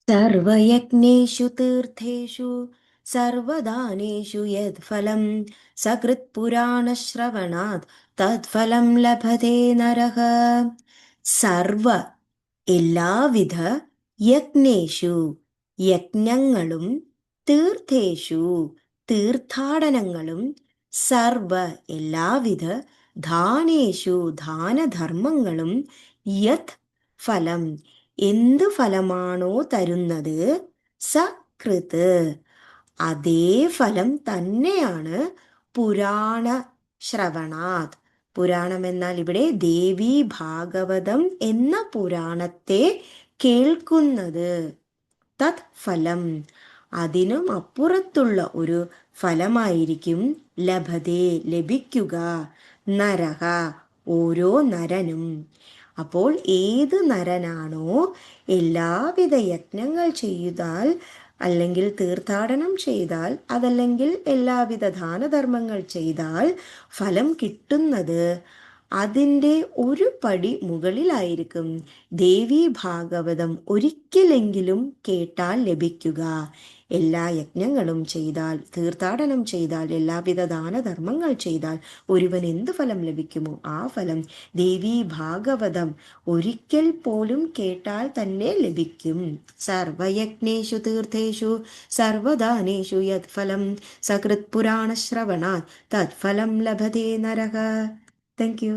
സർവയജ്ഞേഷു തീർത്ഥേഷു സർവദാനേഷു യദ്ഫലം സകൃത്പുരാണശ്രവണാത് തദ്ഫലം ലഭതേ നരഃ. സർവ എല്ലാവിധ യജ്ഞേഷു യജ്ഞങ്ങളും തീർത്ഥേഷു തീർത്ഥാടനങ്ങളും സർവ എല്ലാവിധ ദാനേഷു ദാനധർമ്മങ്ങളും യത് ഫലം എന്ത് ഫലമാണോ തരുന്നത് സകൃത് അതേ ഫലം തന്നെയാണ് പുരാണ ശ്രവണാത്. പുരാണം എന്നാൽ ഇവിടെ ദേവി ഭാഗവതം എന്ന പുരാണത്തെ കേൾക്കുന്നത്. തത് ഫലം അതിനും അപ്പുറത്തുള്ള ഒരു ഫലമായിരിക്കും ലഭതേ ലഭിക്കുക നരഹ ഓരോ നരനും. അപ്പോൾ ഏത് നരനാണോ എല്ലാവിധ യജ്ഞങ്ങൾ ചെയ്താൽ അല്ലെങ്കിൽ തീർത്ഥാടനം ചെയ്താൽ അതല്ലെങ്കിൽ എല്ലാവിധ ദാനധർമ്മങ്ങൾ ചെയ്താൽ ഫലം കിട്ടുന്നത് അതിൻ്റെ ഒരു പടി മുകളിലായിരിക്കും ദേവി ഭാഗവതം ഒരിക്കലെങ്കിലും കേട്ടാൽ ലഭിക്കുക. എല്ലാ യജ്ഞങ്ങളും ചെയ്താൽ തീർത്ഥാടനം ചെയ്താൽ എല്ലാവിധ ദാനധർമ്മങ്ങൾ ചെയ്താൽ ഒരുവൻ എന്ത് ഫലം ലഭിക്കുമോ ആ ഫലം ദേവി ഭാഗവതം ഒരിക്കൽ പോലും കേട്ടാൽ തന്നെ ലഭിക്കും. സർവയജ്ഞേഷു തീർത്ഥേഷു സർവദാനേഷു യത് ഫലം സകൃത് പുരാണശ്രവണാത് തത് ഫലം ലഭതേ നരഃ. Thank you.